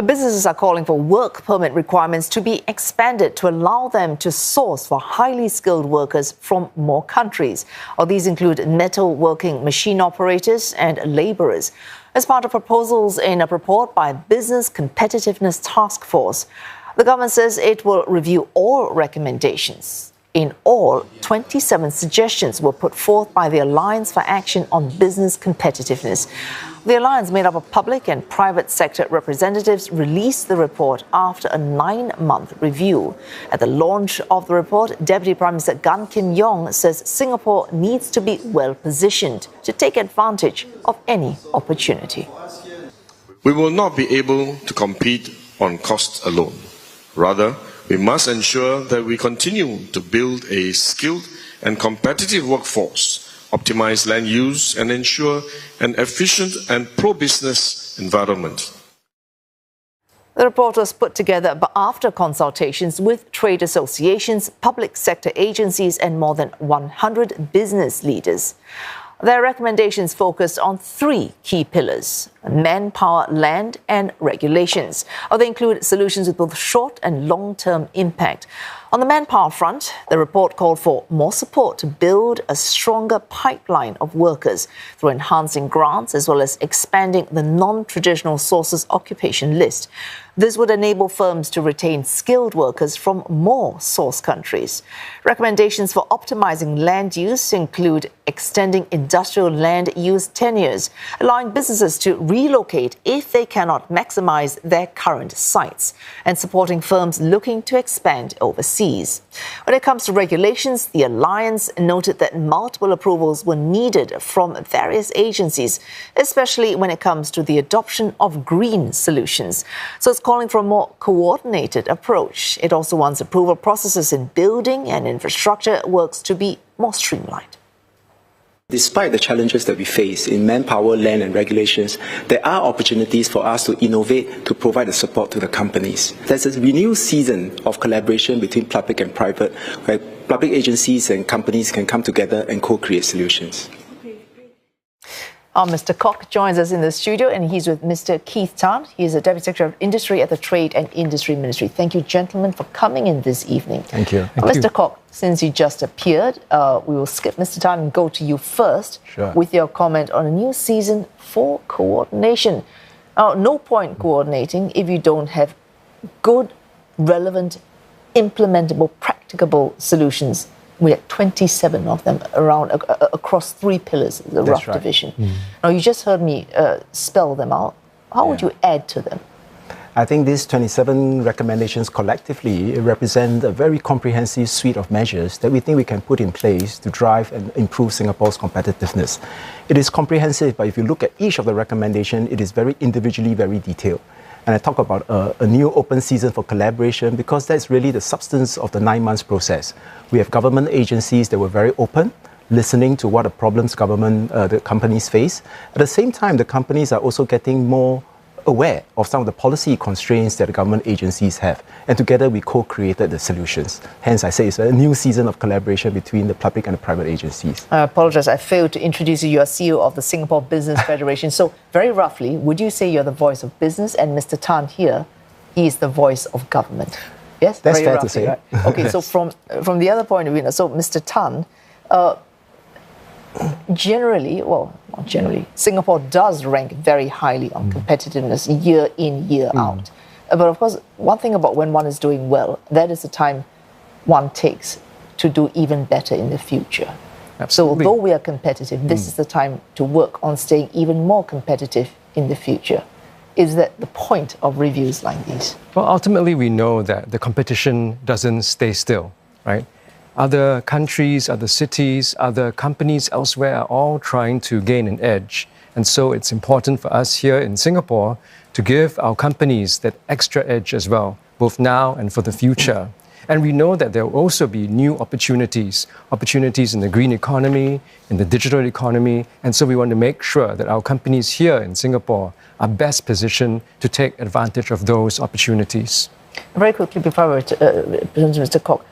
Businesses are calling for work permit requirements to be expanded to allow them to source for highly skilled workers from more countries. These include metalworking machine operators and labourers. As part of proposals in a report by Business Competitiveness Task Force, the government says it will review all recommendations. In all, 27 suggestions were put forth by the Alliance for Action on Business Competitiveness. The alliance, made up of public and private sector representatives, released the report after a 9-month review. At the launch of the report, Deputy Prime Minister Gan Kim Yong says Singapore needs to be well positioned to take advantage of any opportunity. We will not be able to compete on cost alone. Rather, we must ensure that we continue to build a skilled and competitive workforce, optimize land use, and ensure an efficient and pro-business environment. The report was put together after consultations with trade associations, public sector agencies, and more than 100 business leaders. Their recommendations focused on 3 key pillars: manpower, land, and regulations. They include solutions with both short and long-term impact. On the manpower front, the report called for more support to build a stronger pipeline of workers through enhancing grants as well as expanding the non-traditional sources occupation list. This would enable firms to retain skilled workers from more source countries. Recommendations for optimizing land use include extending industrial land use tenures, allowing businesses to relocate if they cannot maximize their current sites, and supporting firms looking to expand overseas. When it comes to regulations, the Alliance noted that multiple approvals were needed from various agencies, especially when it comes to the adoption of green solutions. So it's calling for a more coordinated approach. It also wants approval processes in building and infrastructure works to be more streamlined. Despite the challenges that we face in manpower, land and regulations, there are opportunities for us to innovate to provide the support to the companies. There's a renewed season of collaboration between public and private, where public agencies and companies can come together and co-create solutions. Mr. Kok joins us in the studio, and he's with Mr. Keith Tan. He's the Deputy Secretary of Industry at the Trade and Industry Ministry. Thank you, gentlemen, for coming in this evening. Thank you. Mr. Kok, since you just appeared, we will skip Mr. Tan and go to you first with your comment on a new season for coordination. No point coordinating if you don't have good, relevant, implementable, practicable solutions. We had 27 of them around across 3 pillars, the rough division. Now, you just heard me spell them out. How would you add to them? I think these 27 recommendations collectively represent a very comprehensive suite of measures that we think we can put in place to drive and improve Singapore's competitiveness. It is comprehensive, but if you look at each of the recommendations, it is very individually very detailed. And I talk about a new open season for collaboration because that's really the substance of the 9 months process. We have government agencies that were very open, listening to what the problems the companies face. At the same time, the companies are also getting more aware of some of the policy constraints that the government agencies have. And together we co-created the solutions. Hence, I say it's a new season of collaboration between the public and the private agencies. I apologize, I failed to introduce you. You are CEO of the Singapore Business Federation. So very roughly, would you say you're the voice of business, and Mr. Tan here, he is the voice of government? Yes? That's very fair roughly, to say. Right? Okay, so from the other point of view, so Mr. Tan, Singapore does rank very highly on competitiveness year in, year out. But of course, one thing about when one is doing well, that is the time one takes to do even better in the future. Absolutely. So although we are competitive, this is the time to work on staying even more competitive in the future. Is that the point of reviews like these? Well, ultimately, we know that the competition doesn't stay still, right? Other countries, other cities, other companies elsewhere are all trying to gain an edge. And so it's important for us here in Singapore to give our companies that extra edge as well, both now and for the future. And we know that there will also be new opportunities in the green economy, in the digital economy. And so we want to make sure that our companies here in Singapore are best positioned to take advantage of those opportunities. Very quickly, before I present to Mr. Kok,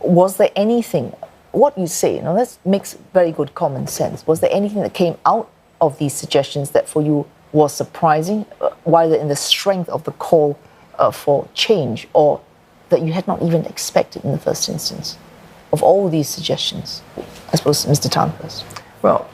was there anything, what you say, that makes very good common sense. Was there anything that came out of these suggestions that for you was surprising, whether in the strength of the call for change, or that you had not even expected in the first instance, of all these suggestions? I suppose Mr. Tan first. Well,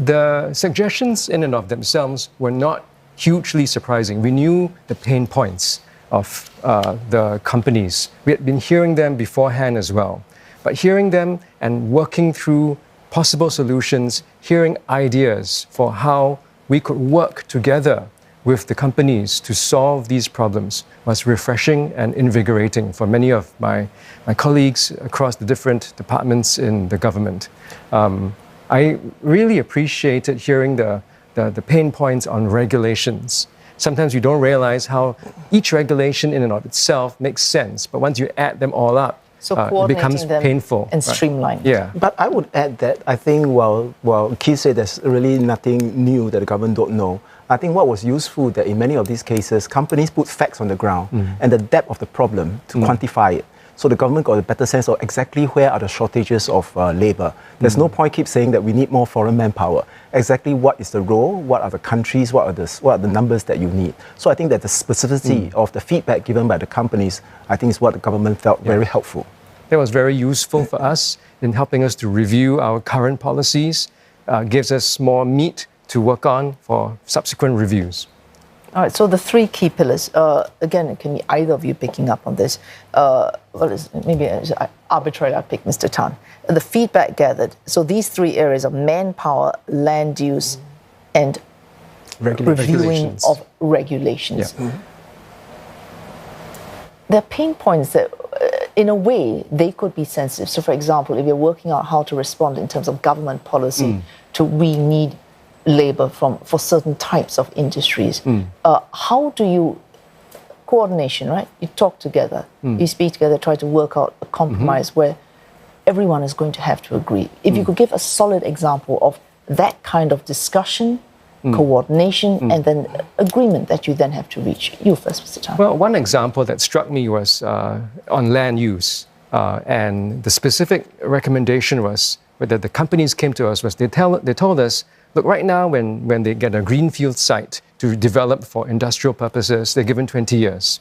the suggestions in and of themselves were not hugely surprising. We knew the pain points of the companies. We had been hearing them beforehand as well. But hearing them and working through possible solutions, hearing ideas for how we could work together with the companies to solve these problems was refreshing and invigorating for many of my colleagues across the different departments in the government. I really appreciated hearing the pain points on regulations. Sometimes you don't realize how each regulation in and of itself makes sense, but once you add them all up, it becomes painful and streamlined. Yeah. But I would add that I think while Keith said there's really nothing new that the government don't know, I think what was useful that in many of these cases, companies put facts on the ground and the depth of the problem to quantify it. So the government got a better sense of exactly where are the shortages of labour. There's no point keep saying that we need more foreign manpower. Exactly what is the role, what are the countries, what are the numbers that you need. So I think that the specificity of the feedback given by the companies, I think is what the government felt very helpful. That was very useful for us in helping us to review our current policies, gives us more meat to work on for subsequent reviews. All right, so the three key pillars, again, it can be either of you picking up on this. Maybe arbitrarily I'll pick Mr. Tan. The feedback gathered, so these three areas of manpower, land use, and reviewing of regulations. Yeah. There are pain points that, in a way, they could be sensitive. So, for example, if you're working out how to respond in terms of government policy to we need labour for certain types of industries. How do you, coordination, right? You talk together, you speak together, try to work out a compromise where everyone is going to have to agree. If you could give a solid example of that kind of discussion, coordination, and then agreement that you then have to reach. You first, Mr. Tan. Well, one example that struck me was on land use. And the specific recommendation was that the companies came to us was they told us, look, right now, when they get a greenfield site to develop for industrial purposes, they're given 20 years.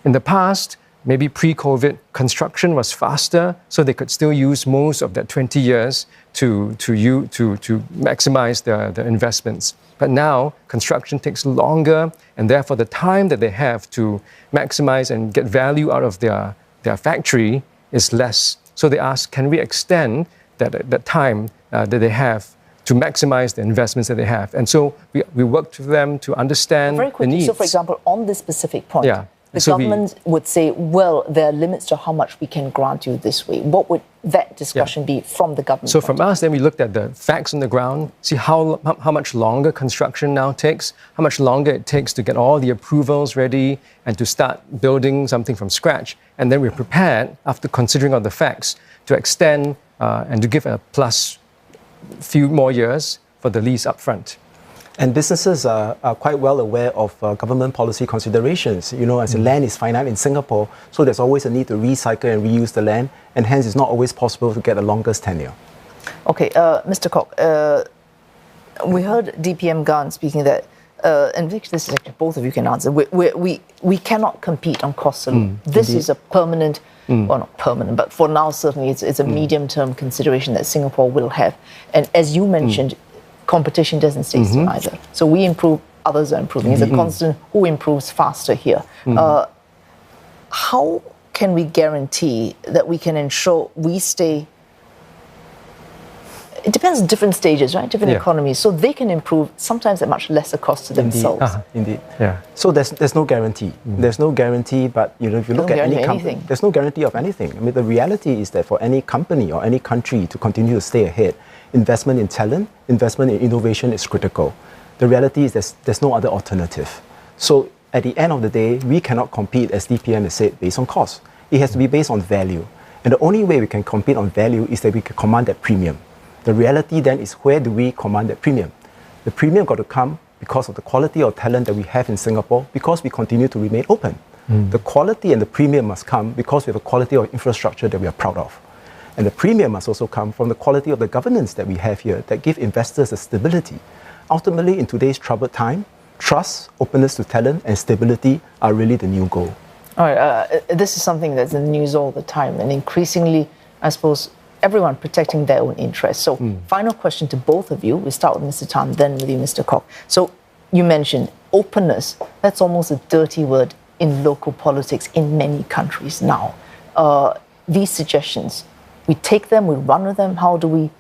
In the past, maybe pre-COVID, construction was faster, so they could still use most of that 20 years to maximize their investments. But now, construction takes longer, and therefore the time that they have to maximize and get value out of their factory is less. So they ask, can we extend that time that they have to maximize the investments that they have? And so we worked with them to understand very quickly, the needs. So, for example, on this specific point, the government would say, well, there are limits to how much we can grant you this way. What would that discussion be from the government? So from us, then we looked at the facts on the ground, see how much longer construction now takes, how much longer it takes to get all the approvals ready and to start building something from scratch. And then we're prepared, after considering all the facts, to extend and to give a plus few more years for the lease upfront. And businesses are quite well aware of government policy considerations. You know, as the land is finite in Singapore, so there's always a need to recycle and reuse the land, and hence it's not always possible to get the longest tenure. Okay, Mr. Kok, we heard DPM Gan speaking that, and this is actually both of you can answer, we cannot compete on costs alone. This is a permanent, well, not permanent, but for now certainly it's a medium-term consideration that Singapore will have. And as you mentioned, competition doesn't stay still either. So we improve, others are improving. It's a constant who improves faster here. How can we guarantee that we can ensure we stay? It depends on different stages, right? Different economies. So they can improve sometimes at much lesser cost to themselves. Indeed. Yeah. So there's no guarantee. There's no guarantee, but you know, if you look at any company, there's no guarantee of anything. I mean, the reality is that for any company or any country to continue to stay ahead, investment in talent, investment in innovation is critical. The reality is there's no other alternative. So at the end of the day, we cannot compete, as DPM has said, based on cost. It has to be based on value. And the only way we can compete on value is that we can command that premium. The reality then is, where do we command that premium? The premium got to come because of the quality of talent that we have in Singapore, because we continue to remain open. The quality and the premium must come because we have a quality of infrastructure that we are proud of. And the premium must also come from the quality of the governance that we have here that give investors a stability. Ultimately, in today's troubled time, trust, openness to talent, and stability are really the new goal. All right, this is something that's in the news all the time, and increasingly, I suppose, everyone protecting their own interests. So, final question to both of you. We'll start with Mr. Tan, then with you, Mr. Kok. So, you mentioned openness. That's almost a dirty word in local politics in many countries now. These suggestions, we take them, we run with them. How do we,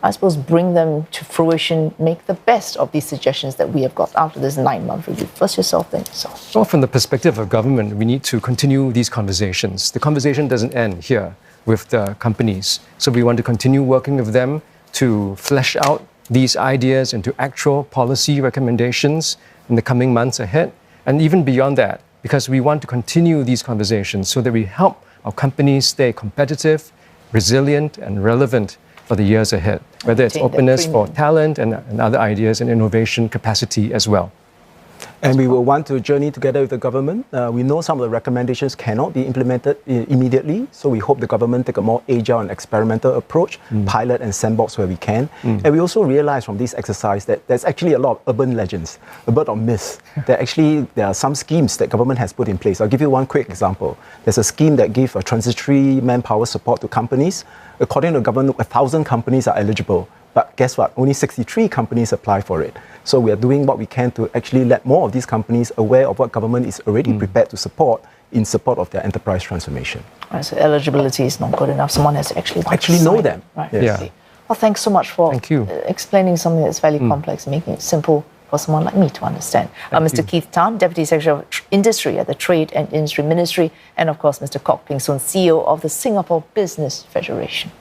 I suppose, bring them to fruition, make the best of these suggestions that we have got after this 9-month review? First yourself, then yourself. Well, from the perspective of government, we need to continue these conversations. The conversation doesn't end here with the companies. So we want to continue working with them to flesh out these ideas into actual policy recommendations in the coming months ahead, and even beyond that, because we want to continue these conversations so that we help our companies stay competitive, resilient, and relevant for the years ahead, whether it's openness for talent and other ideas and innovation capacity as well. And we will want to journey together with the government. We know some of the recommendations cannot be implemented immediately, so we hope the government take a more agile and experimental approach, pilot and sandbox where we can. And we also realize from this exercise that there's actually a lot of urban legends, a lot of myths. There are some schemes that government has put in place. I'll give you one quick example. There's a scheme that gives a transitory manpower support to companies. According to the government, 1,000 companies are eligible. But guess what? Only 63 companies apply for it. So we are doing what we can to actually let more of these companies aware of what government is already prepared to support in support of their enterprise transformation. Right, so eligibility is not good enough. Someone has to actually know them. Right. Yes. Yeah. Well, thanks so much for explaining something that's fairly complex and making it simple for someone like me to understand. Mr. Keith Tan, Deputy Secretary of Industry at the Trade and Industry Ministry, and of course Mr. Kok Ping Soon, CEO of the Singapore Business Federation.